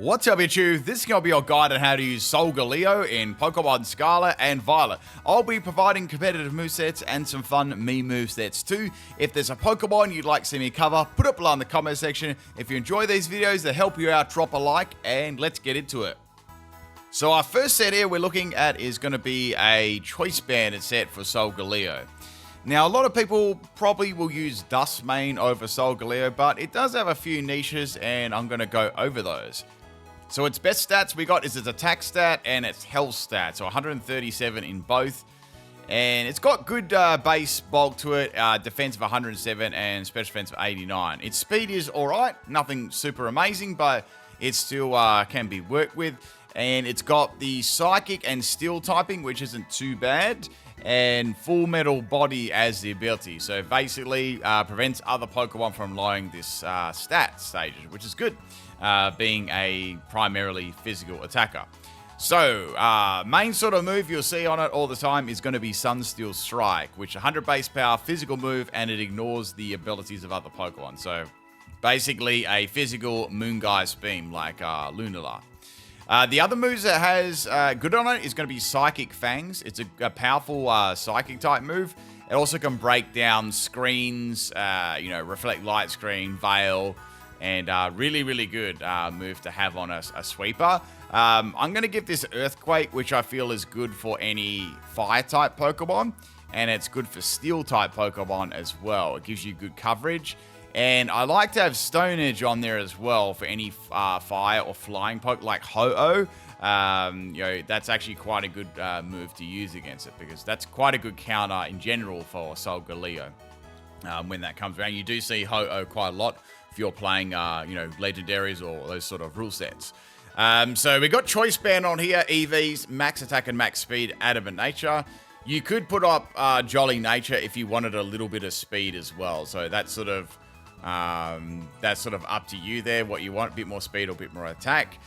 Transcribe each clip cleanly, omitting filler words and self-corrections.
What's up, YouTube? This is going to be your guide on how to use Solgaleo in Pokemon Scarlet and Violet. I'll be providing competitive movesets and some fun me movesets too. If there's a Pokemon you'd like to see me cover, put it below in the comment section. If you enjoy these videos that help you out, drop a like and let's get into it. So our first set here we're looking at is going to be a Choice Banded set for Solgaleo. Now, a lot of people probably will use Duskmane over Solgaleo, but it does have a few niches and I'm going to go over those. So its best stats we got is its attack stat and its health stat, so 137 in both. And it's got good base bulk to it, defense of 107 and special defense of 89. Its speed is alright, nothing super amazing, but it still can be worked with. And it's got the Psychic and Steel typing, which isn't too bad, and Full Metal Body as the ability. So basically prevents other Pokemon from lowering this stat stage, which is good, being a primarily physical attacker. So main sort of move you'll see on it all the time is going to be Sunsteel Strike, which 100 base power physical move, and it ignores the abilities of other Pokemon. So basically a physical Moongeist Beam like Lunala. The other moves that has good on it is going to be Psychic Fangs. It's a powerful Psychic type move. It also can break down screens, reflect light screen, veil, and really, really good move to have on a sweeper. I'm going to give this Earthquake, which I feel is good for any fire type Pokemon, and it's good for steel type Pokemon as well. It gives you good coverage. And I like to have Stone Edge on there as well for any fire or flying poke like Ho-Oh. That's actually quite a good move to use against it, because that's quite a good counter in general for Solgaleo when that comes around. You do see Ho-Oh quite a lot if you're playing, legendaries or those sort of rule sets. So we got Choice Band on here, EVs, max attack and max speed, Adamant Nature. You could put up Jolly Nature if you wanted a little bit of speed as well. So that's sort of up to you there, what you want, a bit more speed or a bit more attack.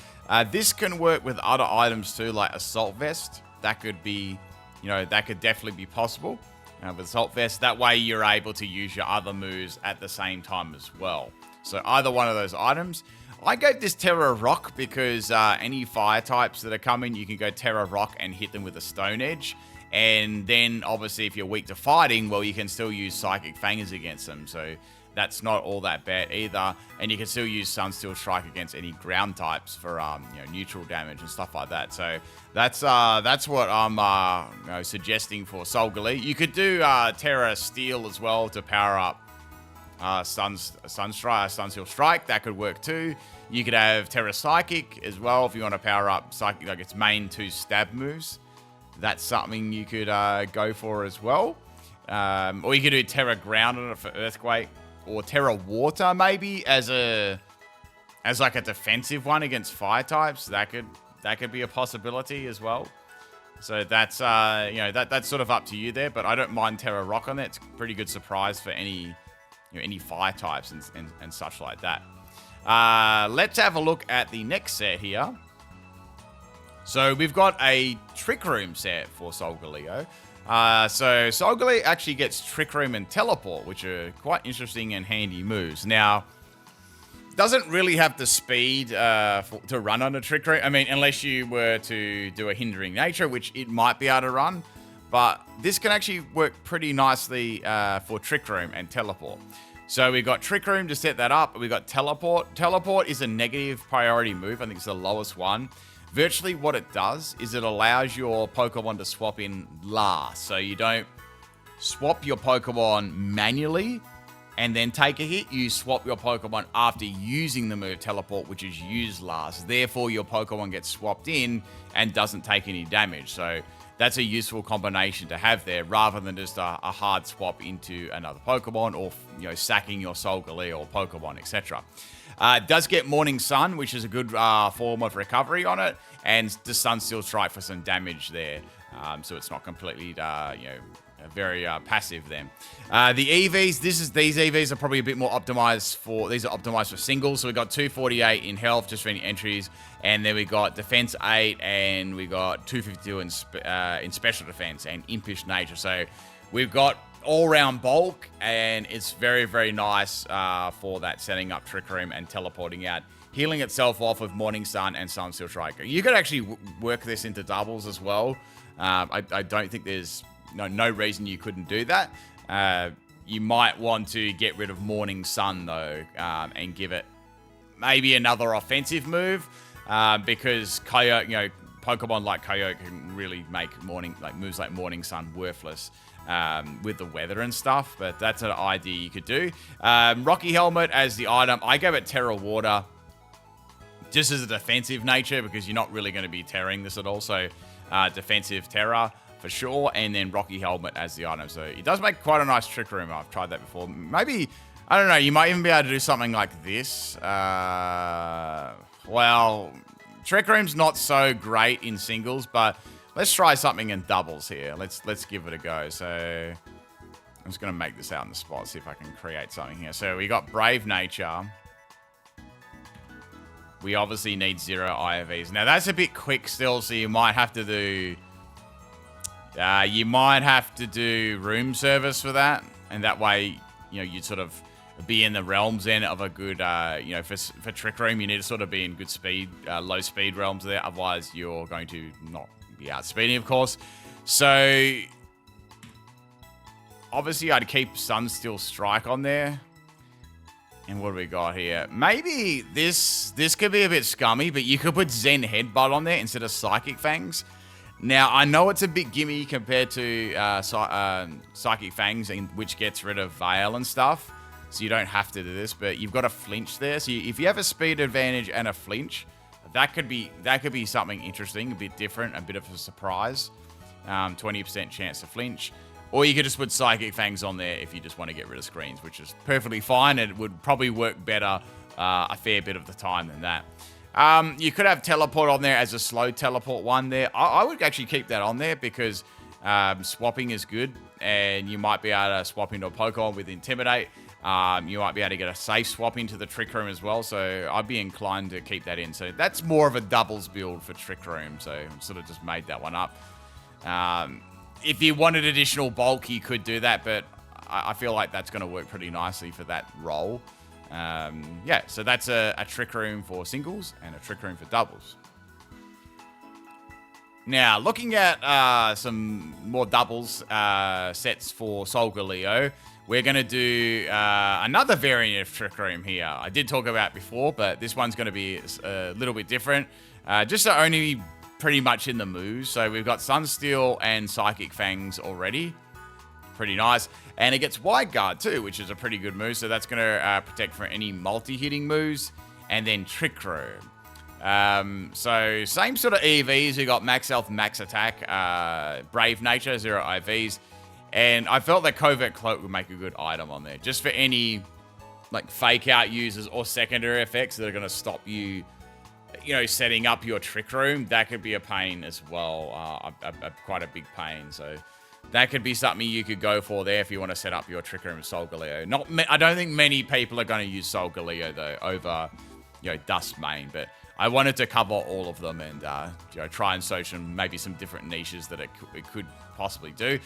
This can work with other items too, like Assault Vest. That could be, that could definitely be possible with Assault Vest. That way you're able to use your other moves at the same time as well. So either one of those items. I gave this Terra Rock because any fire types that are coming, you can go Terra Rock and hit them with a Stone Edge. And then obviously if you're weak to fighting, well, you can still use Psychic Fangers against them. So that's not all that bad either. And you can still use Sunsteel Strike against any ground types for neutral damage and stuff like that. So that's what I'm suggesting for Solgaleo. You could do Terra Steel as well to power up Sunsteel Strike. That could work too. You could have Terra Psychic as well if you want to power up Psychic, like its main 2 stab moves. That's something you could go for as well. Or you could do Terra Ground on it for Earthquake, or Terra Water maybe as like a defensive one against fire types. That could be a possibility as well. So that's that's sort of up to you there. But I don't mind Terra Rock on it. It's a pretty good surprise for any fire types and such like that. Let's have a look at the next set here. So we've got a Trick Room set for Solgaleo. So Solgaleo actually gets Trick Room and Teleport, which are quite interesting and handy moves. Now, doesn't really have the speed to run on a Trick Room. I mean, unless you were to do a Hindering Nature, which it might be able to run. But this can actually work pretty nicely for Trick Room and Teleport. So we've got Trick Room to set that up. We've got Teleport. Teleport is a negative priority move. I think it's the lowest one. Virtually what it does is it allows your Pokemon to swap in last. So you don't swap your Pokemon manually and then take a hit. You swap your Pokemon after using the move Teleport, which is used last. Therefore, your Pokemon gets swapped in and doesn't take any damage. So that's a useful combination to have there, rather than just a hard swap into another Pokemon, or sacking your Solgaleo or Pokemon, etc. It does get Morning Sun, which is a good form of recovery on it, and the Sunsteel Strike for some damage there. So it's not completely, very passive then. The EVs, these EVs are probably a bit more optimized for, these are optimized for singles. So we got 248 in health just for any entries, and then we got defense 8, and we got 252 in special defense and impish nature. So we've got all-round bulk, and it's very, very nice for that setting up Trick Room and teleporting out healing itself off with Morning Sun and Sunsteel Strike. You could actually work this into doubles as well. I don't think there's no reason you couldn't do that. You might want to get rid of Morning Sun, though, and give it maybe another offensive move, because Coyote, Pokemon like Coyote can really make moves like Morning Sun worthless with the weather and stuff. But that's an idea you could do. Rocky Helmet as the item. I gave it Terra Water just as a defensive nature, because you're not really going to be terroring this at all. So defensive Terra for sure, and then Rocky Helmet as the item. So it does make quite a nice Trick Room. I've tried that before. Maybe, I don't know, you might even be able to do something like this. Well, Trick Room's not so great in singles, but let's try something in doubles here. Let's give it a go. So I'm just going to make this out in the spot, see if I can create something here. So we got Brave Nature. We obviously need 0 IVs. Now that's a bit quick still, so you might have to do room service for that, and that way, you'd sort of be in the realms then of a good, for Trick Room, you need to sort of be in good speed, low speed realms there. Otherwise, you're going to not be outspeeding, of course. So obviously, I'd keep Sunsteel Strike on there. And what do we got here? Maybe this could be a bit scummy, but you could put Zen Headbutt on there instead of Psychic Fangs. Now, I know it's a bit gimme compared to Psychic Fangs, which gets rid of Veil and stuff, so you don't have to do this, but you've got a flinch there. So if you have a speed advantage and a flinch, that could be something interesting, a bit different, a bit of a surprise. 20% chance to flinch. Or you could just put Psychic Fangs on there if you just want to get rid of screens, which is perfectly fine. It would probably work better a fair bit of the time than that. You could have Teleport on there as a slow teleport one there. I would actually keep that on there because swapping is good, and you might be able to swap into a Pokemon with Intimidate. You might be able to get a safe swap into the Trick Room as well, so I'd be inclined to keep that in. So that's more of a doubles build for Trick Room, so I sort of just made that one up. If you wanted additional bulk, you could do that, but I feel like that's going to work pretty nicely for that role. Yeah, so that's a Trick Room for singles and a Trick Room for doubles. Now, looking at some more doubles sets for Solgaleo, we're going to do another variant of Trick Room here. I did talk about before, but this one's going to be a little bit different. Just to only pretty much in the moves. So we've got Sunsteel and Psychic Fangs already. Pretty nice. And it gets Wide Guard too, which is a pretty good move. So that's going to protect from any multi-hitting moves. And then Trick Room. So same sort of EVs. We got Max Health, Max Attack, Brave Nature, 0 IVs. And I felt that Covert Cloak would make a good item on there. Just for any fake out users or secondary effects that are going to stop you setting up your Trick Room. That could be a pain as well, quite a big pain. So that could be something you could go for there if you want to set up your Trick Room with Solgaleo. I don't think many people are going to use Solgaleo though over Dust Main, but I wanted to cover all of them and try and search maybe some different niches that it could possibly do.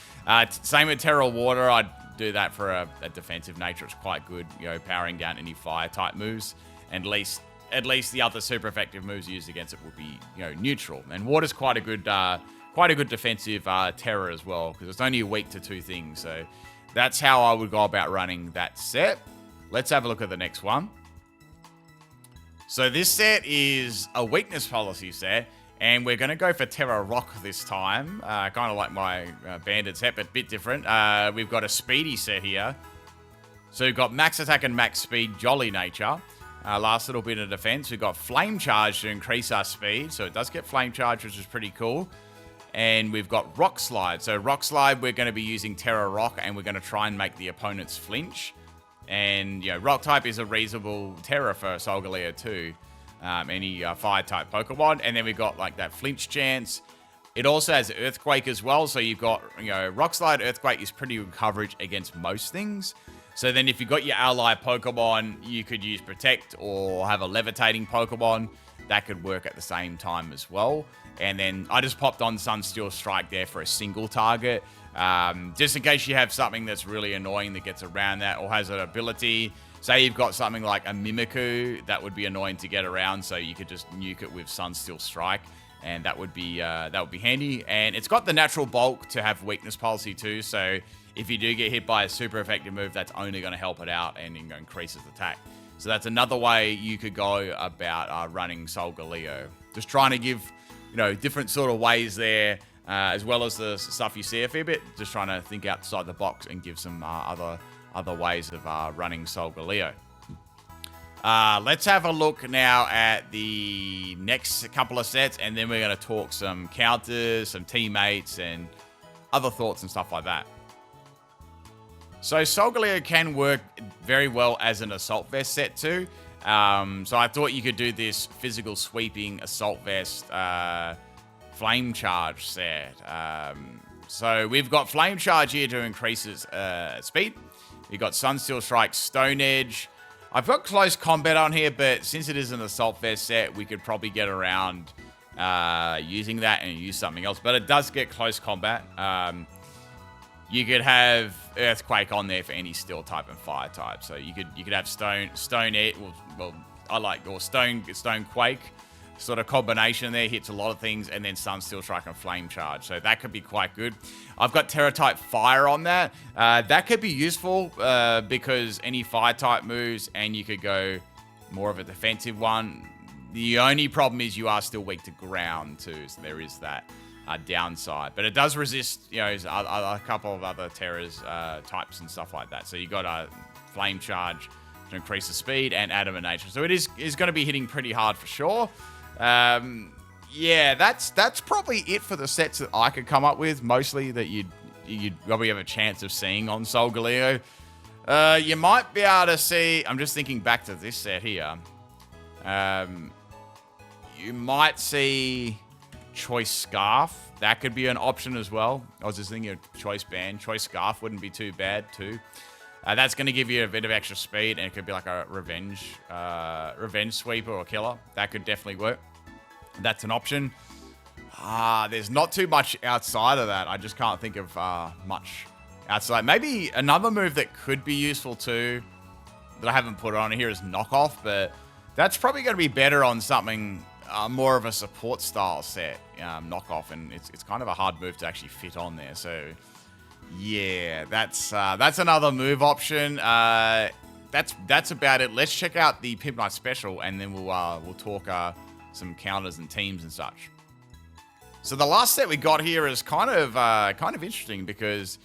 Same with Terra Water. I'd do that for a defensive nature. It's quite good, powering down any fire type moves, and at least the other super effective moves used against it would be, neutral. And Water's quite a good defensive terror as well, because it's only weak to 2 things. So that's how I would go about running that set. Let's have a look at the next one. So this set is a weakness policy set, and we're going to go for Terra Rock this time. Kind of like my Bandit set, but a bit different. We've got a Speedy set here. So we've got Max Attack and Max Speed, Jolly Nature. Last little bit of defense. We've got Flame Charge to increase our speed. So it does get Flame Charge, which is pretty cool. And we've got Rock Slide. So Rock Slide, we're going to be using Terra Rock, and we're going to try and make the opponents flinch. And, Rock type is a reasonable Terra for Solgaleo too. Any Fire type Pokemon. And then we've got that flinch chance. It also has Earthquake as well. So you've got, Rock Slide, Earthquake is pretty good coverage against most things. So then if you've got your ally Pokemon, you could use Protect or have a Levitating Pokemon. That could work at the same time as well. And then I just popped on Sunsteel Strike there for a single target. Just in case you have something that's really annoying that gets around that or has an ability. say you've got something like a Mimikyu, that would be annoying to get around, so you could just nuke it with Sunsteel Strike, and that would be handy. And it's got the natural bulk to have weakness policy too, so if you do get hit by a super effective move, that's only going to help it out and increase its attack. So that's another way you could go about running Solgaleo. Just trying to give, different sort of ways there, as well as the stuff you see a fair bit. Just trying to think outside the box and give some other ways of running Solgaleo. Let's have a look now at the next couple of sets, and then we're going to talk some counters, some teammates, and other thoughts and stuff like that. So Solgaleo can work very well as an Assault Vest set too. So I thought you could do this physical sweeping Assault Vest Flame Charge set. So we've got Flame Charge here to increase its speed. We've got Sunsteel Strike, Stone Edge. I've got Close Combat on here, but since it is an Assault Vest set, we could probably get around using that and use something else. But it does get Close Combat. You could have Earthquake on there for any Steel type and Fire type. So you could have Stone Edge. Well, I like or Stone Quake sort of combination there. Hits a lot of things, and then Sunsteel Strike and Flame Charge. So that could be quite good. I've got Terra type Fire on that. That could be useful because any Fire type moves, and you could go more of a defensive one. The only problem is you are still weak to ground too. So there is that downside, but it does resist, a couple of other Terra's types and stuff like that. So you got a Flame Charge to increase the speed and Adamant. So it is going to be hitting pretty hard for sure. Yeah, that's probably it for the sets that I could come up with. Mostly that you'd probably have a chance of seeing on Solgaleo. You might be able to see. I'm just thinking back to this set here. You might see Choice Scarf. That could be an option as well. I was just thinking of Choice Band. Choice Scarf wouldn't be too bad too. That's going to give you a bit of extra speed, and it could be like a revenge sweeper or killer. That could definitely work. That's an option. There's not too much outside of that. I just can't think of much outside. Maybe another move that could be useful too, that I haven't put on here, is Knockoff, but that's probably going to be better on something more of a support style set, Knockoff, and it's kind of a hard move to actually fit on there. So yeah, that's another move option. That's about it. Let's check out the Pimp Night special, and then we'll talk some counters and teams and such. So the last set we got here is kind of interesting because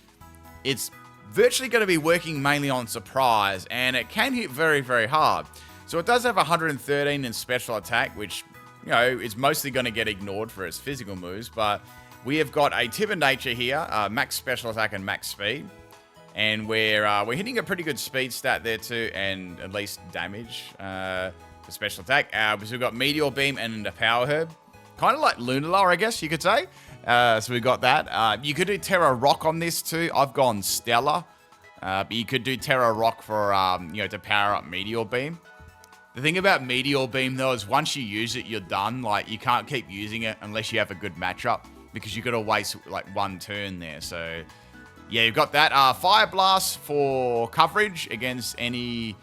it's virtually going to be working mainly on surprise, and it can hit very, very hard. So it does have 113 in special attack, which is mostly going to get ignored for its physical moves, but we have got a Tip of Nature here, max special attack and max speed, and we're hitting a pretty good speed stat there too, and at least damage for special attack. So we've got Meteor Beam and a Power Herb, kind of like Lunala, I guess you could say. So we've got that. You could do Terra Rock on this too. I've gone Stellar, but you could do Terra Rock for to power up Meteor Beam. The thing about Meteor Beam, though, is once you use it, you're done. Like, you can't keep using it unless you have a good matchup, because you've got to waste, like, one turn there. So, yeah, you've got that. Fire Blast for coverage against any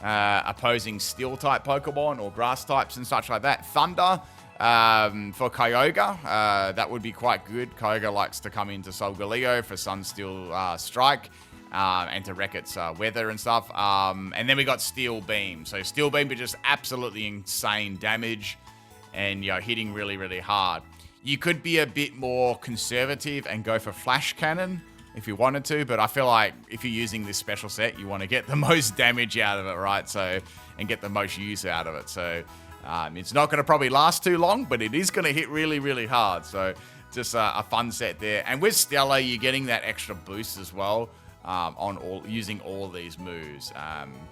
opposing Steel-type Pokemon or Grass types and such like that. Thunder for Kyogre. That would be quite good. Kyogre likes to come into Solgaleo for Sunsteel Strike. And to wreck its weather and stuff. And then we got Steel Beam. So Steel Beam is just absolutely insane damage and hitting really, really hard. You could be a bit more conservative and go for Flash Cannon if you wanted to, but I feel like if you're using this special set, you want to get the most damage out of it, right? So, and get the most use out of it. So it's not going to probably last too long, but it is going to hit really, really hard. So just a fun set there. And with Stellar, you're getting that extra boost as well. Using all these moves.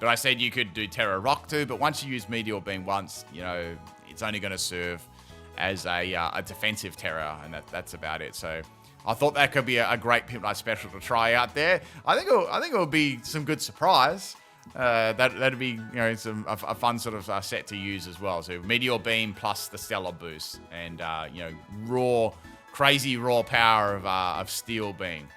But I said you could do Terra Rock too, but once you use Meteor Beam once, it's only going to serve as a defensive Terra, and that's about it. So I thought that could be a great Pimp Night special to try out there. I think it will be some good surprise. That'd be a fun sort of set to use as well. So Meteor Beam plus the Stellar boost, and crazy raw power of Steel Beam.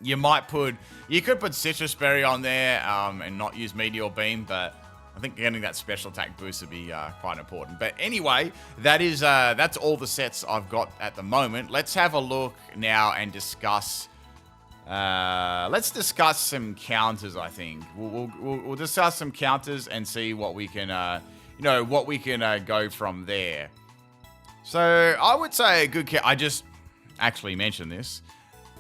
You could put Citrus Berry on there and not use Meteor Beam, but I think getting that special attack boost would be quite important. But anyway, that's all the sets I've got at the moment. Let's have a look now and discuss. Let's discuss some counters. I think we'll discuss some counters and see what we can, go from there. So I would say a good. I just actually mentioned this.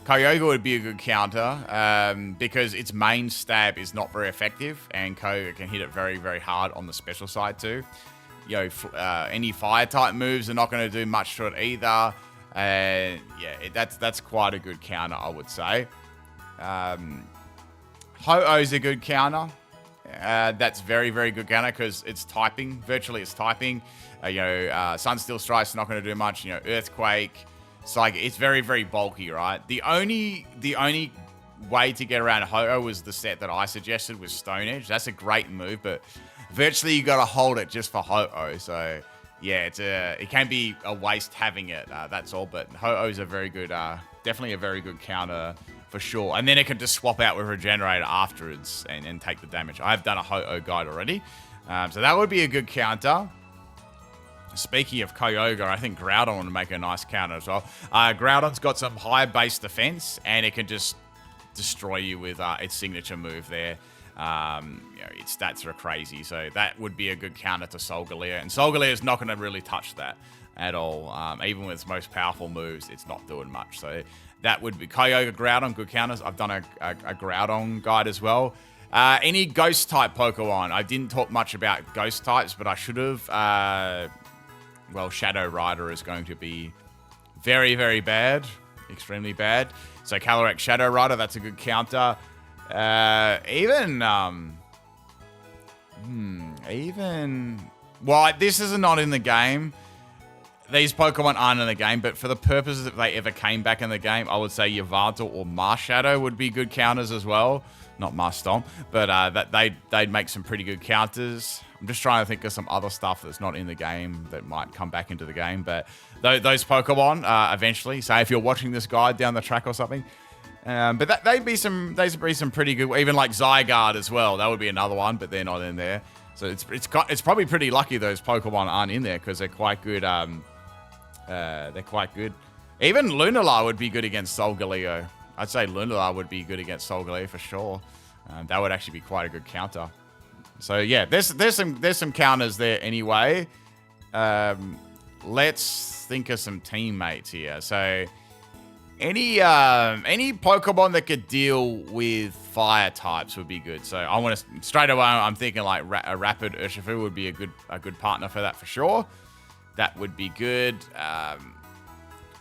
Kyogre would be a good counter because its main stab is not very effective, and Kyogre can hit it very, very hard on the special side too. Any fire type moves are not going to do much to it either. That's quite a good counter, I would say. Ho-Oh's a good counter. That's very, very good counter because it's typing. Virtually, it's typing. Sunsteel Strike's not going to do much. Earthquake. It's very, very bulky, right? The only way to get around Ho-Oh was the set that I suggested was Stone Edge. That's a great move, but virtually you got to hold it just for Ho-Oh. So yeah, it can be a waste having it. That's all. But Ho-Oh's a very good, definitely a very good counter for sure. And then it can just swap out with Regenerator afterwards and take the damage. I've done a Ho-Oh guide already, so that would be a good counter. Speaking of Kyogre, I think Groudon would make a nice counter as well. Groudon's got some high base defense, and it can just destroy you with its signature move there. Its stats are crazy, so that would be a good counter to Solgaleo. And Solgaleo is not going to really touch that at all. Even with its most powerful moves, it's not doing much. So that would be Kyogre, Groudon, good counters. I've done a Groudon guide as well. Any ghost type Pokemon. I didn't talk much about ghost types, but I should have. Shadow Rider is going to be very, very bad. Extremely bad. So Calyrex Shadow Rider, that's a good counter. This is not in the game. These Pokemon aren't in the game, but for the purposes if they ever came back in the game, I would say Yveltal or Marshadow would be good counters as well. Not Marstomp, but they'd make some pretty good counters. I'm just trying to think of some other stuff that's not in the game that might come back into the game. But those Pokemon eventually, say if you're watching this guide down the track or something, but they'd be some pretty good. Even like Zygarde as well. That would be another one, but they're not in there. So it's probably pretty lucky those Pokemon aren't in there because they're quite good. They're quite good. Even Lunala would be good against Solgaleo. I'd say Lunala would be good against Solgaleo for sure. That would actually be quite a good counter. So yeah, there's some counters there anyway. Let's think of some teammates here. So any Pokemon that could deal with fire types would be good. So I want to straight away. I'm thinking like a Rapid Urshifu would be a good partner for that for sure. That would be good.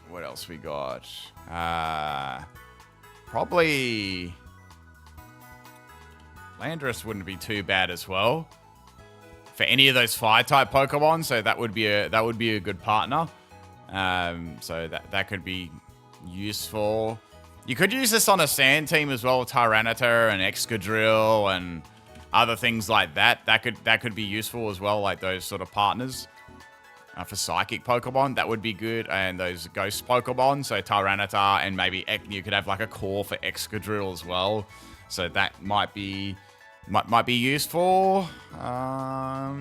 What else we got? Probably Landorus wouldn't be too bad as well for any of those fire type Pokemon. So that would be a good partner. So that could be useful. You could use this on a sand team as well, Tyranitar and Excadrill and other things like that. That could be useful as well, like those sort of partners. For psychic Pokemon, that would be good. And those ghost Pokemon, so Tyranitar and maybe you could have like a core for Excadrill as well. So that might be useful. Let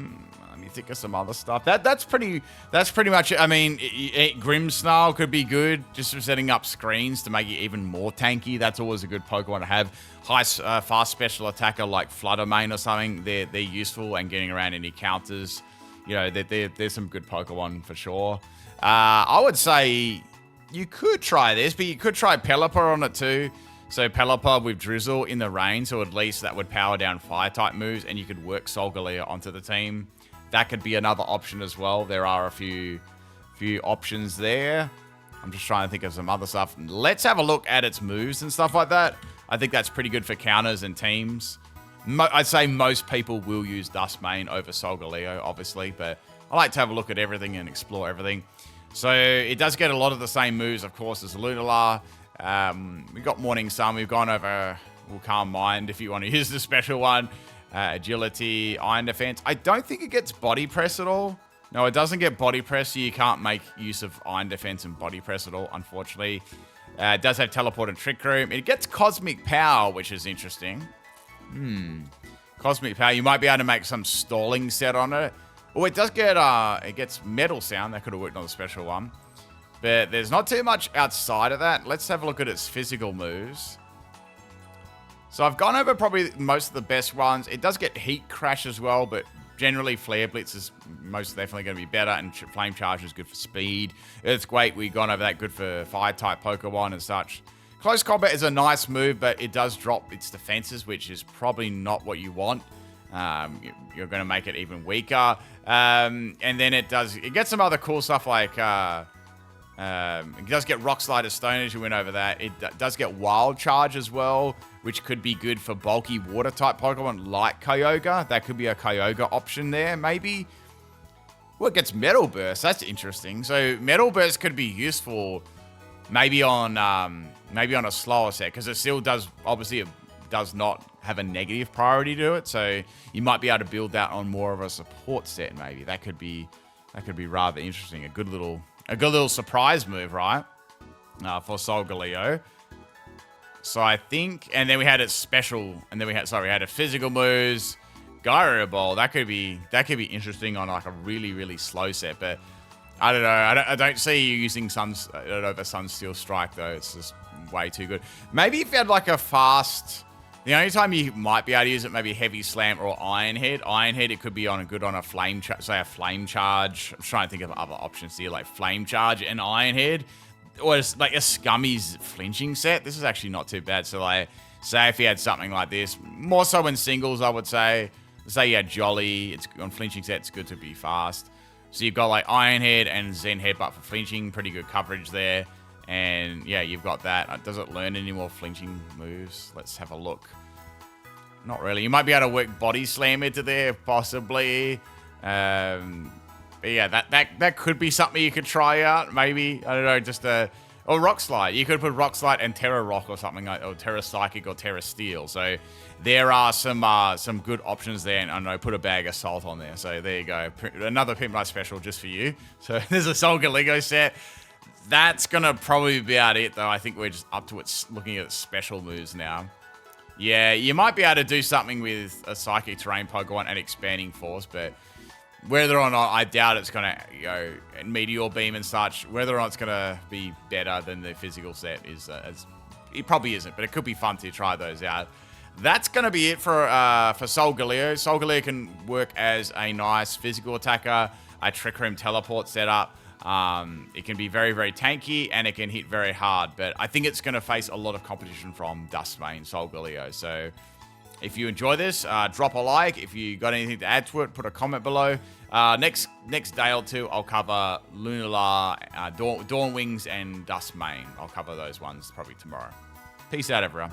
me think of some other stuff. That's pretty much it. I mean, Grimmsnarl could be good just for setting up screens to make it even more tanky. That's always a good Pokemon to have. Fast special attacker like Fluttermane or something. They're useful and getting around any counters. There's some good Pokemon for sure. I would say you could try this, but you could try Pelipper on it too. So Pelipper with Drizzle in the rain, so at least that would power down fire-type moves, and you could work Solgaleo onto the team. That could be another option as well. There are a few options there. I'm just trying to think of some other stuff. Let's have a look at its moves and stuff like that. I think that's pretty good for counters and teams. I'd say most people will use Duskmane over Solgaleo, obviously, but I like to have a look at everything and explore everything. So it does get a lot of the same moves, of course, as Lunala. We've got Morning Sun. We've gone over Calm Mind if you want to use the special one. Agility, Iron Defense. I don't think it gets Body Press at all. No, it doesn't get Body Press, so you can't make use of Iron Defense and Body Press at all, unfortunately. It does have teleport and trick room. It gets cosmic power, which is interesting. Cosmic power. You might be able to make some stalling set on it. Oh, it does get it gets metal sound. That could have worked on the special one. But there's not too much outside of that. Let's have a look at its physical moves. So I've gone over probably most of the best ones. It does get heat crash as well, but generally Flare Blitz is most definitely going to be better, and Flame Charge is good for speed. Earthquake, we've gone over that, good for fire-type Pokemon and such. Close Combat is a nice move, but it does drop its defenses, which is probably not what you want. You're going to make it even weaker. And then it gets some other cool stuff like... it does get Rock Slide as Stone as you went over that. It does get Wild Charge as well, which could be good for bulky water-type Pokemon like Kyogre. That could be a Kyogre option there, maybe. Well, it gets Metal Burst. That's interesting. So Metal Burst could be useful maybe on a slower set, because it still does, obviously, it does not have a negative priority to it. So you might be able to build that on more of a support set, maybe. That could be rather interesting. A good little surprise move, right? For Solgaleo. So I think, and then we had its special, and then we had a physical moves, Gyro Ball. That could be interesting on like a really, really slow set, but I don't know. I don't see you using over Sunsteel Strike though. It's just way too good. Maybe if you had like a fast, the only time you might be able to use it, maybe Heavy Slam or Iron Head. Iron Head, it could be good on a Flame Charge, say a Flame Charge. I'm trying to think of other options here, like Flame Charge and Iron Head. Or it's like a Scummy's flinching set. This is actually not too bad. So like, say if you had something like this, more so in singles, I would say. Say you had Jolly, it's on flinching set, it's good to be fast. So you've got like Iron Head and Zen Headbutt for flinching, pretty good coverage there. And yeah, you've got that. Does it learn any more flinching moves? Let's have a look. Not really. You might be able to work Body Slam into there, possibly. But yeah, that could be something you could try out. Maybe, I don't know, or Rock Slide. You could put Rock Slide and Terra Rock or something like, or Terra Psychic or Terra Steel. So there are some good options there. And I know, put a bag of salt on there. So there you go. Another Pimp Night special just for you. So there's a Solgaleo set. That's gonna probably be about it, though. I think we're just up to looking at its special moves now. Yeah, you might be able to do something with a Psychic Terrain Pokemon and Expanding Force, but whether or not, I doubt it's going to, Meteor Beam and such, whether or not it's going to be better than the physical set is, it probably isn't, but it could be fun to try those out. That's going to be it for Solgaleo. Solgaleo can work as a nice physical attacker, a Trick Room Teleport setup. It can be very, very tanky, and it can hit very hard, but I think it's going to face a lot of competition from Duskmane Solgaleo. So if you enjoy this, drop a like. If you got anything to add to it, put a comment below. Next day or two, I'll cover Lunala, Dawn Wings, and Duskmane. I'll cover those ones probably tomorrow. Peace out, everyone.